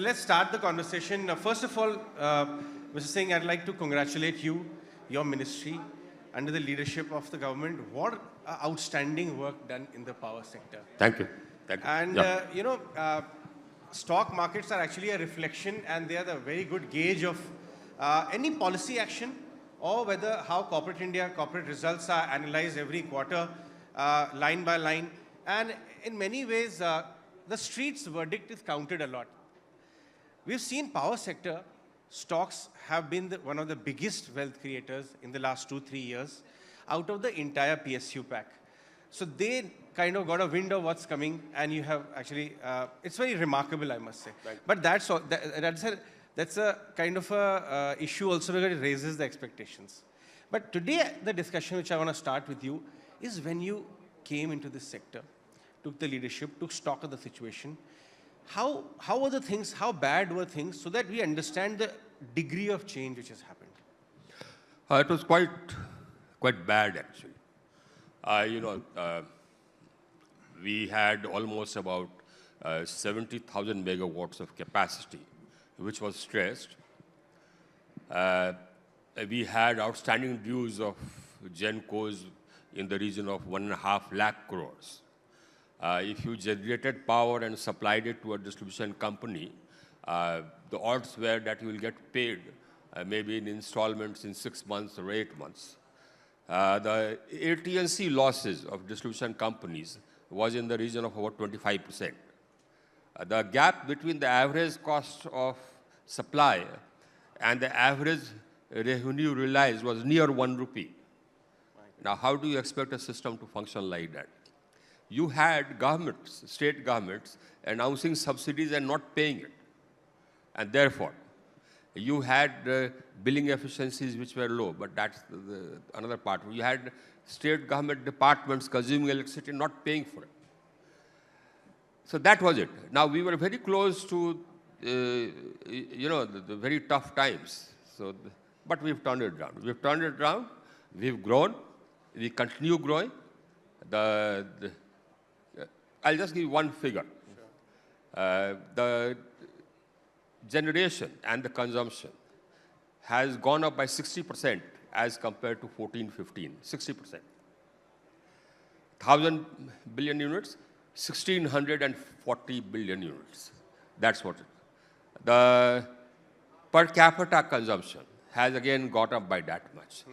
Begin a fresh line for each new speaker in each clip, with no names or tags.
Let's start the conversation. First of all, Mr. Singh, I'd like to congratulate you, your ministry, under the leadership of the government. What outstanding work done in the power sector.
Thank you. Thank you.
And, stock markets are actually a reflection, and they are the very good gauge of any policy action, or whether how corporate India, corporate results are analyzed every quarter, line by line. And in many ways, the street's verdict is counted a lot. We've seen power sector stocks have been one of the biggest wealth creators in the last 2-3 years out of the entire PSU pack. So they kind of got a wind of what's coming, and you have actually, it's very remarkable, I must say.
Right.
But that's a kind of a issue also because it raises the expectations. But today, the discussion which I want to start with you is when you came into this sector, took the leadership, took stock of the situation. How were the things, how bad were things, so that we understand the degree of change which has happened?
It was quite bad, actually. We had almost about 70,000 megawatts of capacity, which was stressed. We had outstanding dues of GenCos in the region of 1.5 lakh crores. If you generated power and supplied it to a distribution company, the odds were that you will get paid maybe in installments in 6 months or 8 months. The AT&C losses of distribution companies was in the region of about 25%. The gap between the average cost of supply and the average revenue realized was near 1 rupee. Now, how do you expect a system to function like that? You had governments, state governments, announcing subsidies and not paying it. And therefore, you had billing efficiencies which were low, but that's another part. You had state government departments consuming electricity, not paying for it. So that was it. Now, we were very close to, the very tough times. But we've turned it around. We've turned it around. We've grown. We continue growing. I'll just give you one figure. Sure. The generation and the consumption has gone up by 60% as compared to 14-15, 60%. 1,000 billion units, 1,640 billion units. That's what it is. The per capita consumption has again got up by that much.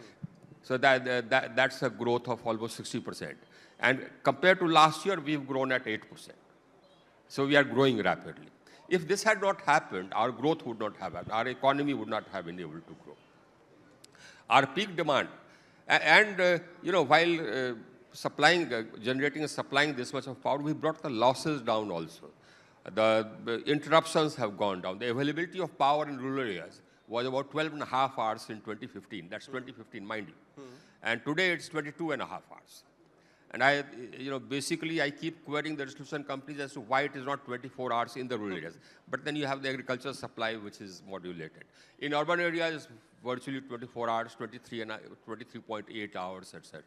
So that's a growth of almost 60%. And compared to last year, we've grown at 8%. So we are growing rapidly. If this had not happened, our growth would not have happened. Our economy would not have been able to grow. Our peak demand, while generating and supplying this much of power, we brought the losses down also. The interruptions have gone down. The availability of power in rural areas was about 12.5 hours in 2015. That's 2015, mind you. And today it's 22.5 hours. And basically I keep querying the distribution companies as to why it is not 24 hours in the rural areas. But then you have the agricultural supply, which is modulated. In urban areas, virtually 24 hours, 23.8 hours, etc.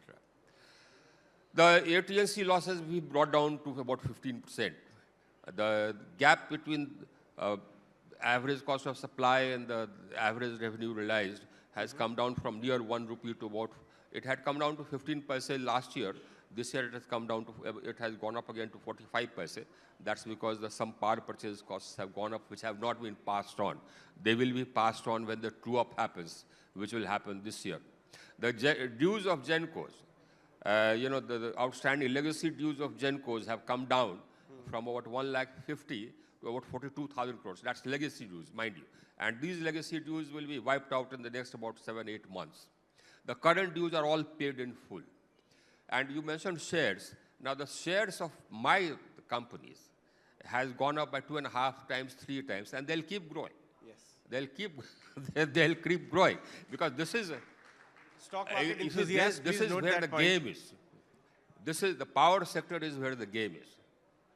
The AT&C losses we brought down to about 15%. The gap between average cost of supply and the average revenue realized has come down from near 1 rupee to about, it had come down to 15% last year. This year it has come down to, it has gone up again to 45%. That's because some power purchase costs have gone up, which have not been passed on. They will be passed on when the true-up happens, which will happen this year. The dues of GenCos, the outstanding legacy dues of GenCos have come down from about 1,50,000 to about 42,000 crores. That's legacy dues, mind you. And these legacy dues will be wiped out in the next about 7-8 months. The current dues are all paid in full. And you mentioned shares. Now, the shares of my companies has gone up by 2.5 times, 3 times, and they'll keep growing.
Yes.
They'll keep growing because this is
stock market enthusiasts.
This is where the game is. The power sector is where the game is.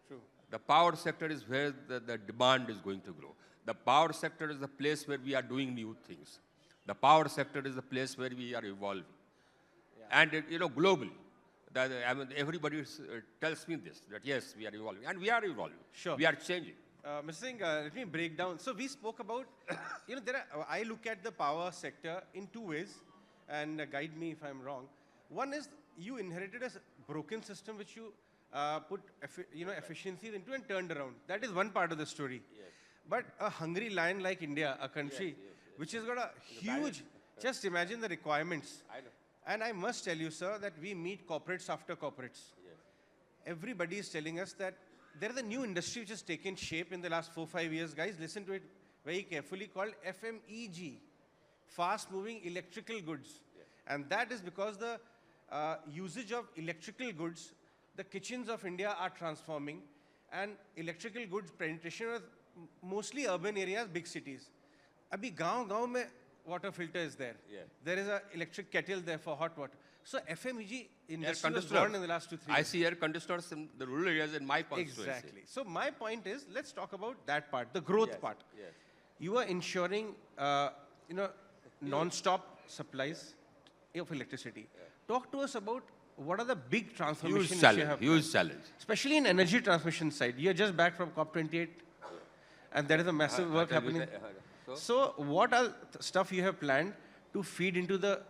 True.
The power sector is where the demand is going to grow. The power sector is the place where we are doing new things. The power sector is the place where we are evolving. Yeah. And globally, everybody tells me this, that yes, we are evolving. And we are evolving.
Sure.
We are changing.
Mr. Singh, let me break down. So we spoke about, I look at the power sector in two ways, and guide me if I'm wrong. One is you inherited a broken system which you put efficiencies into and turned around. That is one part of the story.
Yes.
But a hungry lion like India, a country which has got a huge, just imagine the requirements.
I know.
And I must tell you, sir, that we meet corporates after corporates.
Yes.
Everybody is telling us that there is a new industry which has taken shape in the last 4-5 years. Guys, listen to it very carefully, called FMEG, fast-moving electrical goods.
Yes.
And that is because the usage of electrical goods, the kitchens of India are transforming, and electrical goods penetration is mostly urban areas, big cities. Abhi gaon mein water filter is there.
Yeah.
There is an electric kettle there for hot water. So FMEG industry was born in the last 2-3 years.
I see air conditioners in the rural areas in my constituency.
Exactly. So my point is, let's talk about that part, the growth part.
Yes.
You are ensuring, non-stop supplies of electricity. Talk to us about what are the big transformations
Huge
you
challenge.
have,
Huge challenge.
especially in energy transmission side. You're just back from COP28, and there is a massive work happening. So what are stuff you have planned to feed into the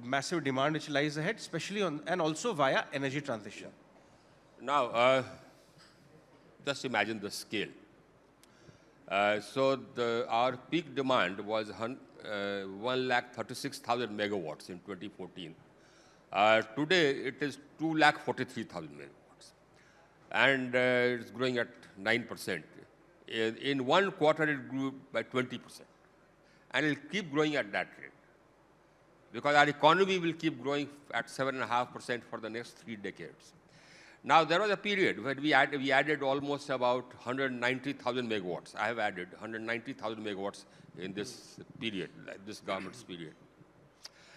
massive demand which lies ahead, especially on, and also via energy transition?
Now, just imagine the scale. Our peak demand was 1,36,000 megawatts in 2014. Today, it is 2,43,000 megawatts. And it's growing at 9%. In one quarter, it grew by 20%. And it will keep growing at that rate. Because our economy will keep growing at 7.5% for the next 3 decades. Now, there was a period when we added almost about 190,000 megawatts. I have added 190,000 megawatts in this period, this government's period.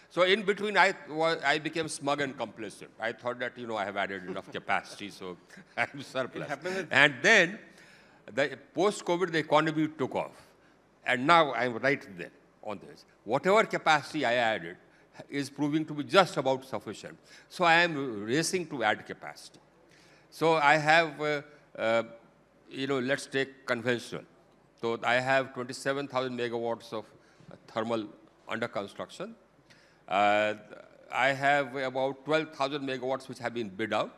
So in between, I became smug and complacent. I thought that, I have added enough capacity, so I'm surplus. And then, post-COVID, the economy took off. And now I'm right there on this. Whatever capacity I added is proving to be just about sufficient. So I am racing to add capacity. So I have, let's take conventional. So I have 27,000 megawatts of thermal under construction. I have about 12,000 megawatts which have been bid out.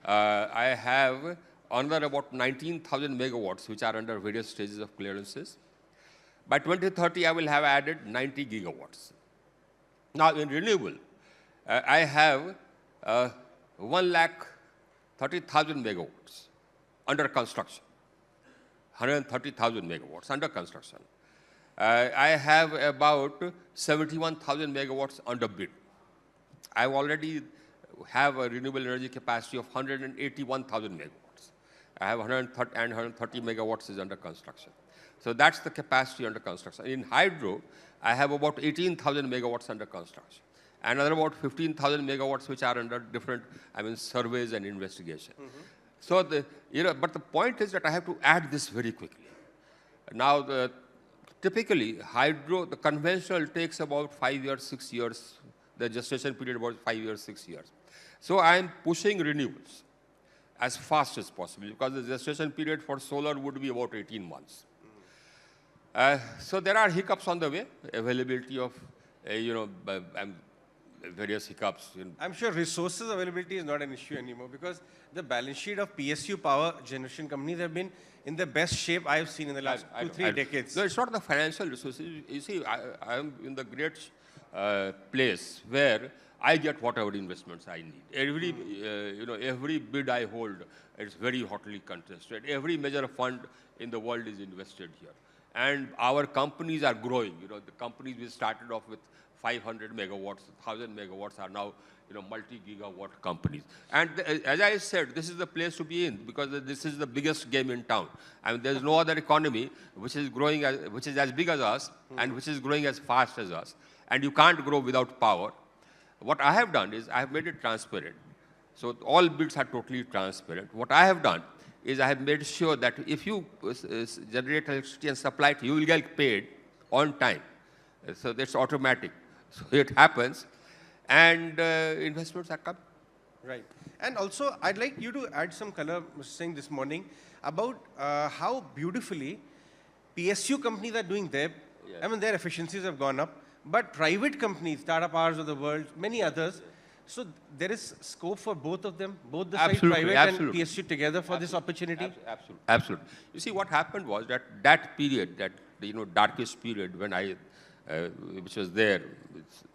I have another about 19,000 megawatts which are under various stages of clearances. By 2030, I will have added 90 gigawatts. Now, in renewable, I have 1,30,000 megawatts under construction. 130,000 megawatts under construction. I have about 71,000 megawatts under bid. I already have a renewable energy capacity of 181,000 megawatts. I have 130 megawatts is under construction. So that's the capacity under construction. In hydro, I have about 18,000 megawatts under construction. Another about 15,000 megawatts which are under different, surveys and investigation. So but the point is that I have to add this very quickly. Now, typically, hydro, the conventional takes about 5 years, 6 years. The gestation period about 5 years, 6 years. So I am pushing renewables as fast as possible because the gestation period for solar would be about 18 months. So there are hiccups on the way, availability of, various hiccups.
I'm sure resources availability is not an issue anymore because the balance sheet of PSU power generation companies have been in the best shape I've seen in the last 2-3 decades.
No, it's not the financial resources. You see, I am in the great place where I get whatever investments I need. Every bid I hold is very hotly contested. Every major fund in the world is invested here. And our companies are growing. The companies we started off with 500 megawatts, 1,000 megawatts are now, multi-gigawatt companies. And as I said, this is the place to be in because this is the biggest game in town. There's no other economy which is growing, which is as big as us and which is growing as fast as us. And you can't grow without power. What I have done is I have made it transparent. So all bids are totally transparent. What I have done is I have made sure that if you generate electricity and supply it, you will get paid on time. So that's automatic. So it happens, and investments are coming.
Right. And also, I'd like you to add some color, Mr. Singh, this morning about how beautifully PSU companies are doing their, I mean, their efficiencies have gone up, but private companies, Tata Powers of the world, many others, so there is scope for both of them, both the side private and PSU together for this opportunity?
Absolutely. You see, what happened was that that period, that darkest period when which was there,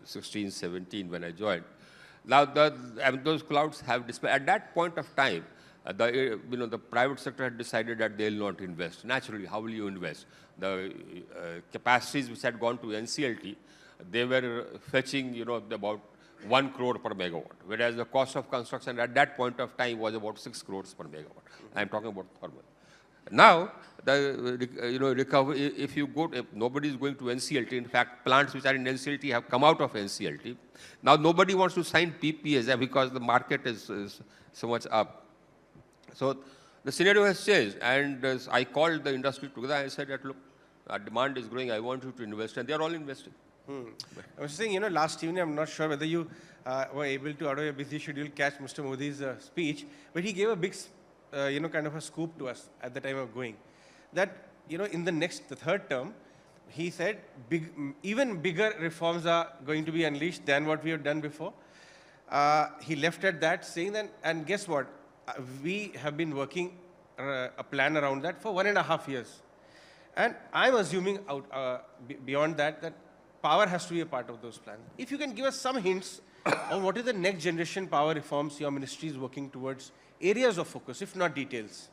16, 17 when I joined. Now those clouds have displayed. At that point of time, the private sector had decided that they will not invest. Naturally, how will you invest? The capacities which had gone to NCLT, they were fetching about 1 crore per megawatt, whereas the cost of construction at that point of time was about 6 crores per megawatt. I'm talking about thermal. Now, the recovery, if nobody is going to NCLT. In fact, plants which are in NCLT have come out of NCLT. Now, nobody wants to sign PPAs because the market is so much up. So, the scenario has changed, and I called the industry together. I said that, look, our demand is growing. I want you to invest, and they are all investing.
I was saying, last evening, I'm not sure whether you were able to, out of your busy schedule, catch Mr. Modi's speech, but he gave a big, kind of a scoop to us at the time of going. That, in the third term, he said even bigger reforms are going to be unleashed than what we have done before. He left at that, saying that, and guess what? We have been working a plan around that for 1.5 years. And I'm assuming beyond that power has to be a part of those plans. If you can give us some hints on what is the next generation power reforms your ministry is working towards, areas of focus, if not details.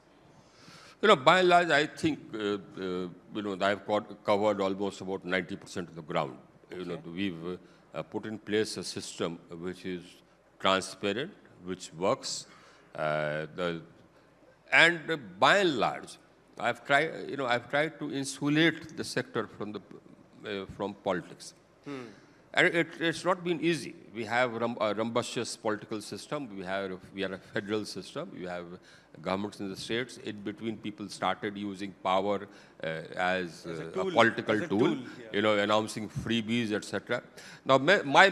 By and large, I think, I've covered almost about 90% of the ground. We've put in place a system which is transparent, which works, and by and large, I've tried to insulate the sector from politics. And it's not been easy. We have a rumbustious political system. We are a federal system. We have governments in the states. In between, people started using power as a political tool, announcing freebies, etc. Now, my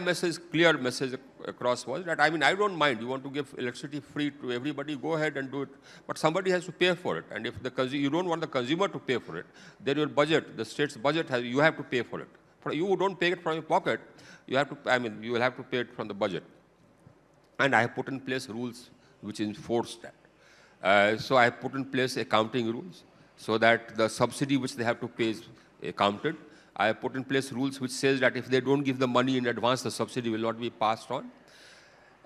clear message across was that, I don't mind. You want to give electricity free to everybody, go ahead and do it. But somebody has to pay for it. And if you don't want the consumer to pay for it, then your budget, the state's budget, you have to pay for it. You don't pay it from your pocket. You will have to pay it from the budget. And I have put in place rules which enforce that. So I have put in place accounting rules so that the subsidy which they have to pay is accounted. I have put in place rules which says that if they don't give the money in advance, the subsidy will not be passed on.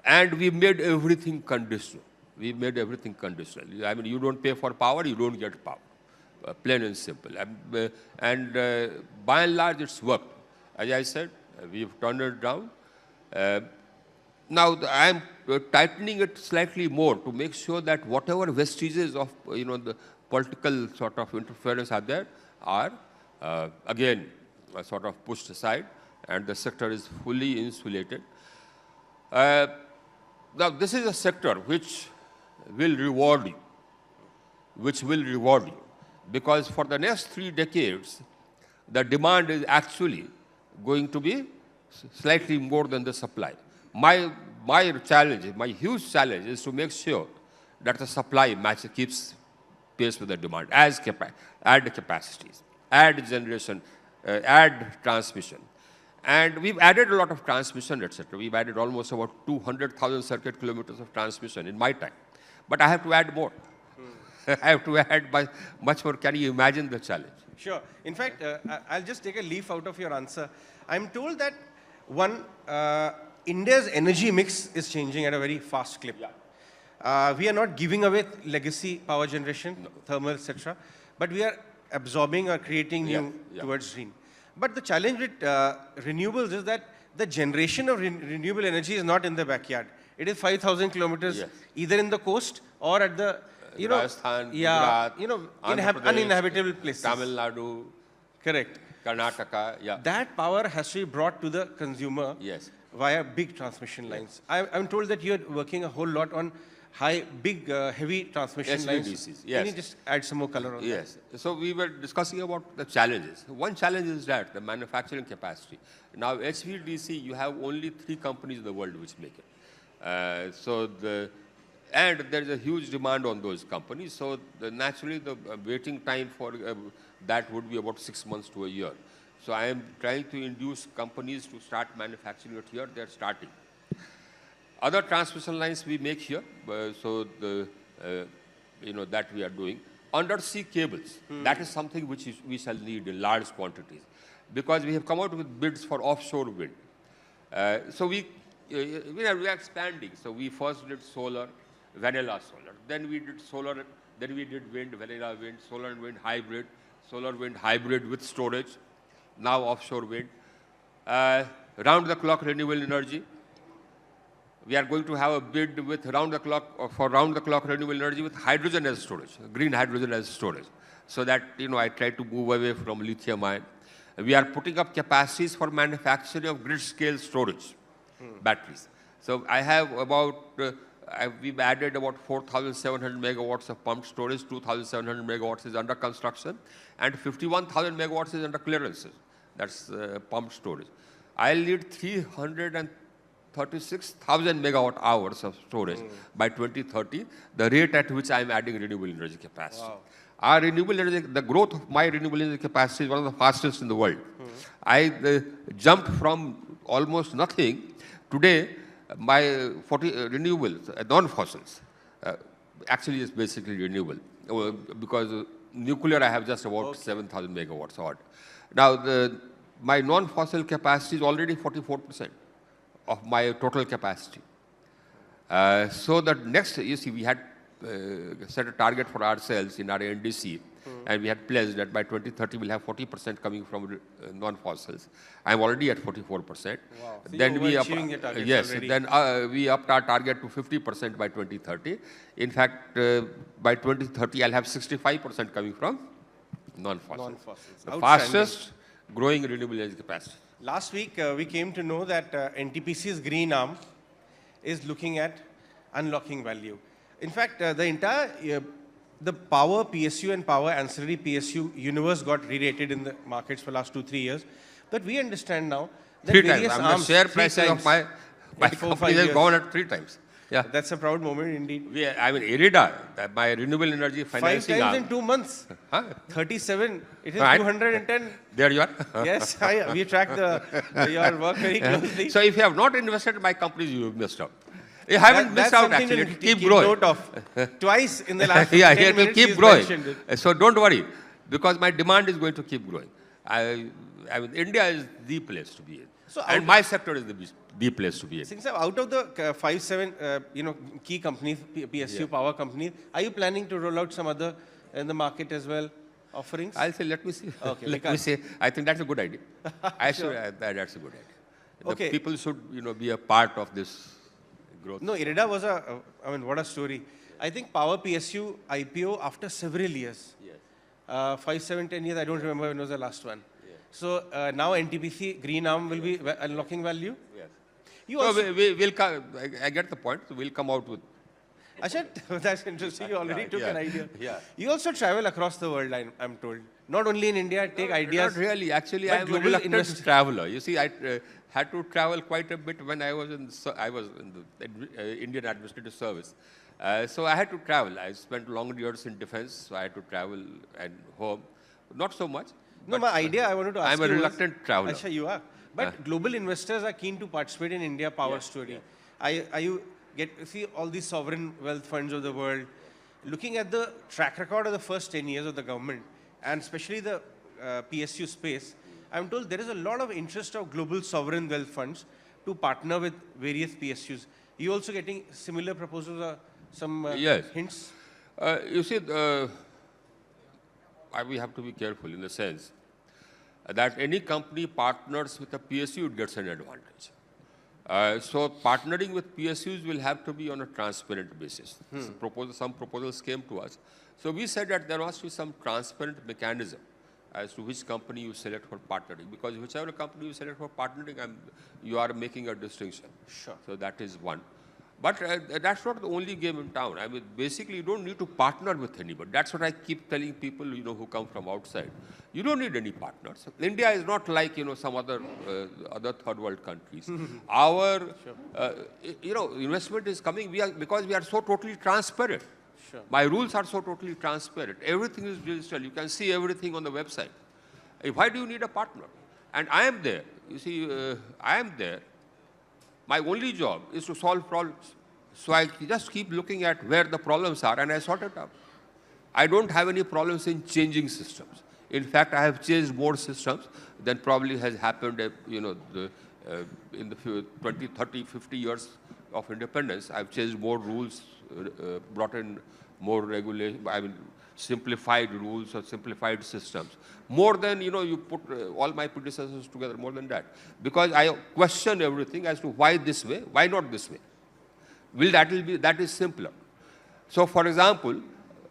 And we made everything conditional. We made everything conditional. You don't pay for power, you don't get power. Plain and simple. And by and large, it's worked. As I said, we've turned it down. Now, I'm tightening it slightly more to make sure that whatever vestiges of the political sort of interference are there are, again, sort of pushed aside, and the sector is fully insulated. Now, this is a sector which will reward you. Because for the next 3 decades, the demand is actually going to be slightly more than the supply. My challenge, my huge challenge is to make sure that the supply keeps pace with the demand, add capacities, add generation, add transmission. And we've added a lot of transmission, etc. We've added almost about 200,000 circuit kilometers of transmission in my time. But I have to add more. I have to add much more. Can you imagine the challenge?
Sure. In fact, I'll just take a leaf out of your answer. I'm told that India's energy mix is changing at a very fast clip. Yeah. We are not giving away legacy power generation, thermal, etc., but we are absorbing or creating new towards green. But the challenge with renewables is that the generation of renewable energy is not in the backyard. It is 5,000 kilometers either in the coast or at the
Rajasthan, Gujarat,
uninhabitable places.
Tamil Nadu,
correct.
Karnataka,
That power has to be brought to the consumer via big transmission lines. I'm told that you're working a whole lot on big, heavy transmission lines. Can you just add some more color on that?
Yes. So we were discussing about the challenges. One challenge is that the manufacturing capacity. Now, HVDC, you have only 3 companies in the world which make it. And there is a huge demand on those companies. So naturally, the waiting time for that would be about 6 months to a year. So I am trying to induce companies to start manufacturing it here. They're starting. Other transmission lines we make here, that we are doing. Undersea cables, that is something which we shall need in large quantities, because we have come out with bids for offshore wind. We are expanding. So we first did solar, vanilla solar. Then we did solar, then we did wind, vanilla wind, solar and wind hybrid with storage. Now offshore wind. Round-the-clock renewable energy. We are going to have a bid with round-the-clock renewable energy with hydrogen as storage, green hydrogen as storage. So that, I try to move away from lithium ion. We are putting up capacities for manufacturing of grid-scale storage batteries. So I have we've added about 4,700 megawatts of pumped storage, 2,700 megawatts is under construction, and 51,000 megawatts is under clearances. That's pumped storage. I'll need 336,000 megawatt hours of storage by 2030, the rate at which I'm adding renewable energy capacity.
Wow.
Our renewable energy, the growth of my renewable energy capacity is one of the fastest in the world. I jumped from almost nothing. Today, my renewables, non-fossils, actually is basically renewable, because nuclear I have just about 7,000 megawatts odd. Now, my non-fossil capacity is already 44% of my total capacity. So that next, we had set a target for ourselves in our NDC, and we had pledged that by 2030 we'll have 40% coming from non-fossils. I'm already at 44%.
Wow. So
Then we we upped our target to 50% by 2030. In fact, by 2030 I'll have 65% coming from non-fossils. The fastest growing renewable energy capacity.
Last week, we came to know that NTPC's green arm is looking at unlocking value. In fact, the entire the power PSU and power ancillary PSU universe got re-rated in the markets for the last 2-3 years. But we understand now that various arms,
the share prices of my company has gone at 3 times. Yeah,
that's a proud moment indeed.
IREDA, my renewable energy financing
5 times in 2 months.
Huh?
37. It is 210.
There you are.
Yes, we track your work very closely.
So if you have not invested in my companies, you have missed out. You haven't missed out actually. It will keep growing.
Note of. Twice in the last 10
it will
minutes
keep growing. So don't worry, because my demand is going to keep growing. India is the place to be in. And my sector is the place to be in.
Since out of the 5-7 key companies, PSU power companies, are you planning to roll out some other in the market as well, offerings?
I'll say, let me see.
Okay,
let me say. I think that's a good idea. That's a good idea.
Okay.
The people should be a part of this growth.
No, IREDA was what a story. I think power PSU IPO after several years.
Yes.
5, 7, 10 years, I don't remember when was the last one. Yes. So now NTPC green arm will be unlocking value?
Yes.
We'll
I get the point. So we'll come out with.
Ashad, that's interesting. You already took an idea.
Yeah.
You also travel across the world, I'm told. Not only in India, take ideas.
Not really. Actually, I'm a reluctant traveler. You see, I had to travel quite a bit when I was in the Indian Administrative Service. So I had to travel. I spent long years in defense, so I had to travel and home. Not so much.
No, my idea I wanted to ask you
I'm a reluctant traveler.
Asha, you are. But global investors are keen to participate in India power story. See all these sovereign wealth funds of the world, looking at the track record of the first 10 years of the government, and especially the PSU space, I'm told there is a lot of interest of global sovereign wealth funds to partner with various PSUs. You also getting similar proposals or some hints?
You see, we have to be careful in the sense that any company partners with a PSU, it gets an advantage. So partnering with PSUs will have to be on a transparent basis. Some proposals came to us. So we said that there must be some transparent mechanism as to which company you select for partnering, because whichever company you select for partnering, you are making a distinction.
Sure.
So that is one. But that's not the only game in town. I mean, basically, you don't need to partner with anybody. That's what I keep telling people, who come from outside. You don't need any partners. India is not like, some other third world countries. Our, investment is coming because we are so totally transparent.
Sure.
My rules are so totally transparent. Everything is digital. You can see everything on the website. Why do you need a partner? And I am there. You see, I am there. My only job is to solve problems. So I just keep looking at where the problems are and I sort it out. I don't have any problems in changing systems. In fact, I have changed more systems than probably has happened, in the 20, 30, 50 years of independence. I've changed more rules, brought in more regulation, simplified rules or simplified systems. More than, you put all my predecessors together, more than that. Because I question everything as to why this way, why not this way. That is simpler. So, for example,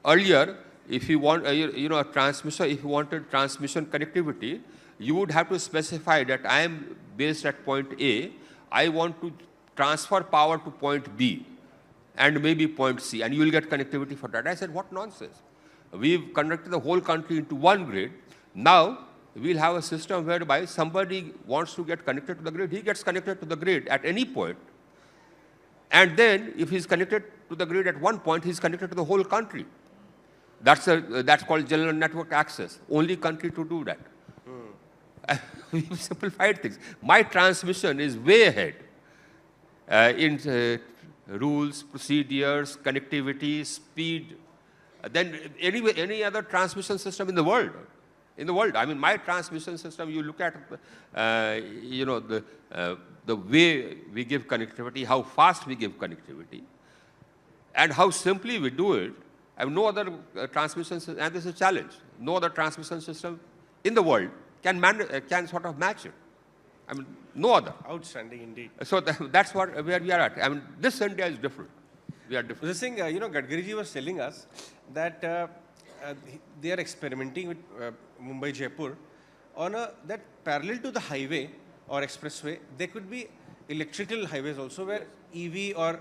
earlier, if you want, a transmission, if you wanted transmission connectivity, you would have to specify that I am based at point A, I want to transfer power to point B and maybe point C, and you will get connectivity for that. I said, what nonsense. We've conducted the whole country into one grid. Now, we'll have a system whereby somebody wants to get connected to the grid. He gets connected to the grid at any point. And then, if he's connected to the grid at one point, he's connected to the whole country. That's called general network access. Only country to do that. We've simplified things. My transmission is way ahead in rules, procedures, connectivity, speed, than any other transmission system in the world. I mean, my transmission system, you look at, the way we give connectivity, how fast we give connectivity, and how simply we do it. I have no other transmission system, and this is a challenge. No other transmission system in the world can sort of match it. I mean, no other.
Outstanding indeed.
So that's where we are at. I mean, this India is different. We are different.
This thing, Gadkari ji was telling us that they are experimenting with Mumbai-Jaipur on that parallel to the highway or expressway, there could be electrical highways also where EV or,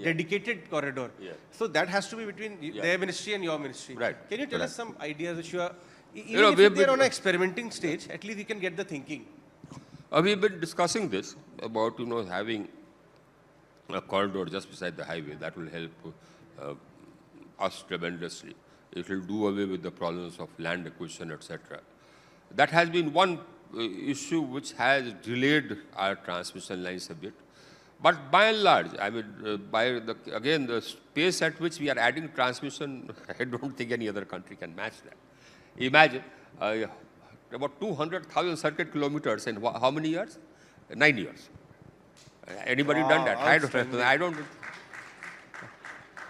dedicated corridor.
Yes.
So that has to be between their ministry and your ministry.
Right.
Can you tell us some ideas which you are,
know,
if they're on an experimenting stage, at least we can get the thinking.
We've been discussing this about, having a corridor just beside the highway. That will help us tremendously. It will do away with the problems of land acquisition, etc. That has been one issue which has delayed our transmission lines a bit. But by and large, I mean, again, the pace at which we are adding transmission, I don't think any other country can match that. Imagine about 200,000 circuit kilometers in how many years? 9 years. Anybody done that? I don't.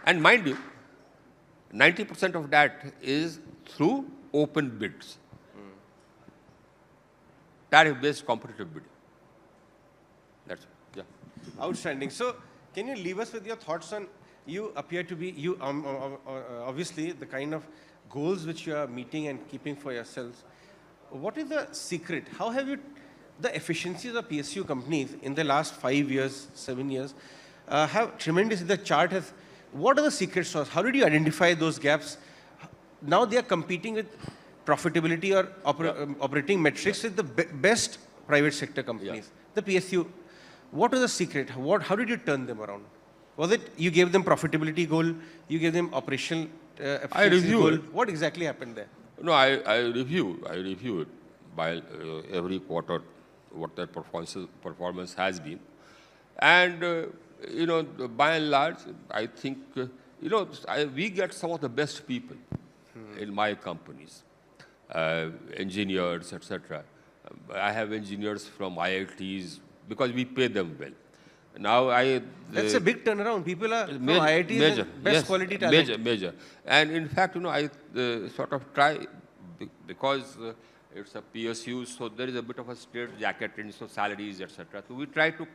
And mind you, 90% of that is through open bids. Tariff-based competitive bidding. That's it. Yeah.
Outstanding. So, can you leave us with your thoughts on, you appear to be, obviously, the kind of goals which you are meeting and keeping for yourselves. What is the secret? How have you, the efficiencies of PSU companies in the last 5 years, 7 years, have tremendously, the chart has, what are the secret sauce? How did you identify those gaps? Now they are competing with profitability or operating metrics with the best private sector companies. The PSU, what was the secret? How did you turn them around? Was it you gave them profitability goal, you gave them operational efficiency goal? What exactly happened there?
No, I review it by every quarter what their performance has been. And, by and large, I think, we get some of the best people in my companies, engineers, etc. I have engineers from IITs because we pay them well. Now
that's a big turnaround. People are from IITs and best quality talent.
Major. And in fact, I sort of try, because it's a PSU, so there is a bit of a straight jacket in so salaries, etc. So we try to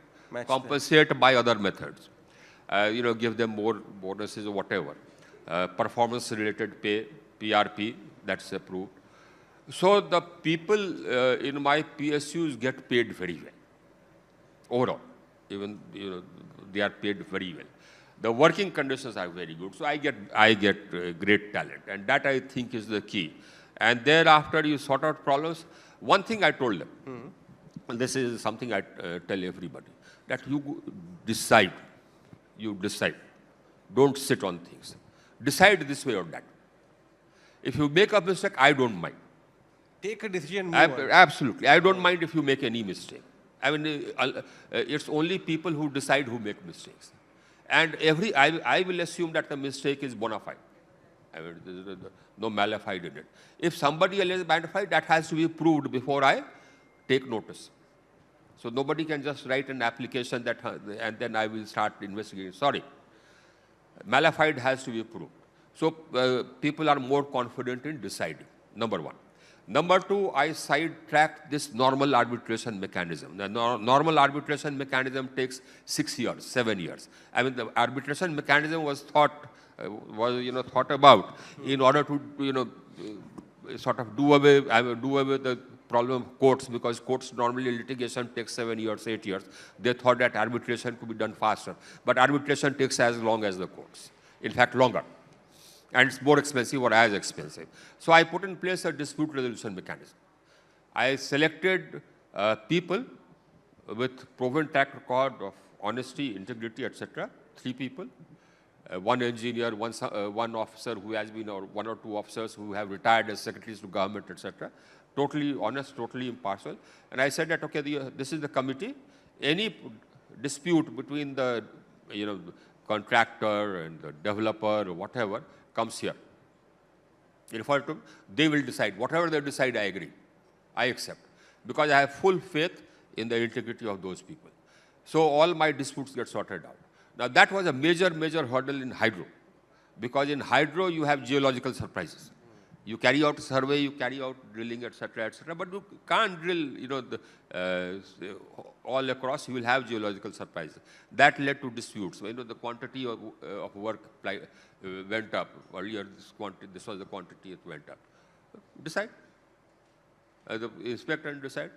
compensate by other methods. Give them more bonuses or whatever. Performance-related pay, PRP, that's approved. So the people in my PSUs get paid very well, overall. Even they are paid very well. The working conditions are very good. So I get great talent, and that I think is the key. And thereafter you sort out problems. One thing I told them, and this is something I tell everybody, that you decide. You decide. Don't sit on things. Decide this way or that. If you make a mistake, I don't mind.
Take a decision. Move on.
Absolutely. I don't mind if you make any mistake. I mean, it's only people who decide who make mistakes. And I will assume that the mistake is bona fide. I mean, there's no malified in it. If somebody else is malified, that has to be proved before I take notice. So nobody can just write an application that, and then I will start investigating. Sorry. Malified has to be proved. So people are more confident in deciding, number one. Number two, I sidetracked this normal arbitration mechanism. The normal arbitration mechanism takes 6 years, 7 years. I mean, the arbitration mechanism was thought about in order to, sort of do away with the problem of courts, because courts normally litigation takes 7 years, 8 years. They thought that arbitration could be done faster. But arbitration takes as long as the courts. In fact, longer. And it's more expensive or as expensive. So I put in place a dispute resolution mechanism. I selected people with proven track record of honesty, integrity, etc. 3 people. One engineer, one officer who has been, or 1 or 2 officers who have retired as secretaries to government, etc. Totally honest, totally impartial. And I said that, okay, this is the committee. Any dispute between the contractor and the developer or whatever comes here. They will decide. Whatever they decide, I agree. I accept. Because I have full faith in the integrity of those people. So all my disputes get sorted out. Now that was a major, major hurdle in hydro. Because in hydro, you have geological surprises. You carry out a survey, you carry out drilling, etc., but you can't drill, all across. You will have geological surprises. That led to disputes. The quantity of work went up. Earlier, this was the quantity it went up. Decide. The inspector and decide.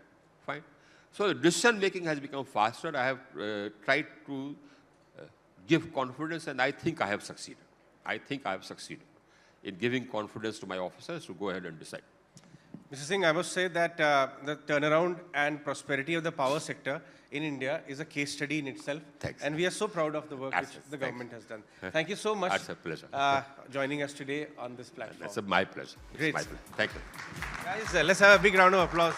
Fine. So the decision making has become faster. I have tried to give confidence, and I think I have succeeded. I think I have succeeded in giving confidence to my officers to go ahead and decide.
Mr. Singh, I must say that the turnaround and prosperity of the power sector in India is a case study in itself.
Thanks.
And we are so proud of the work which the government has done. Thank you so much.
That's a pleasure.
Joining us today on this platform.
That's my pleasure.
Great.
My pleasure. Thank you.
Guys, let's have a big round of applause.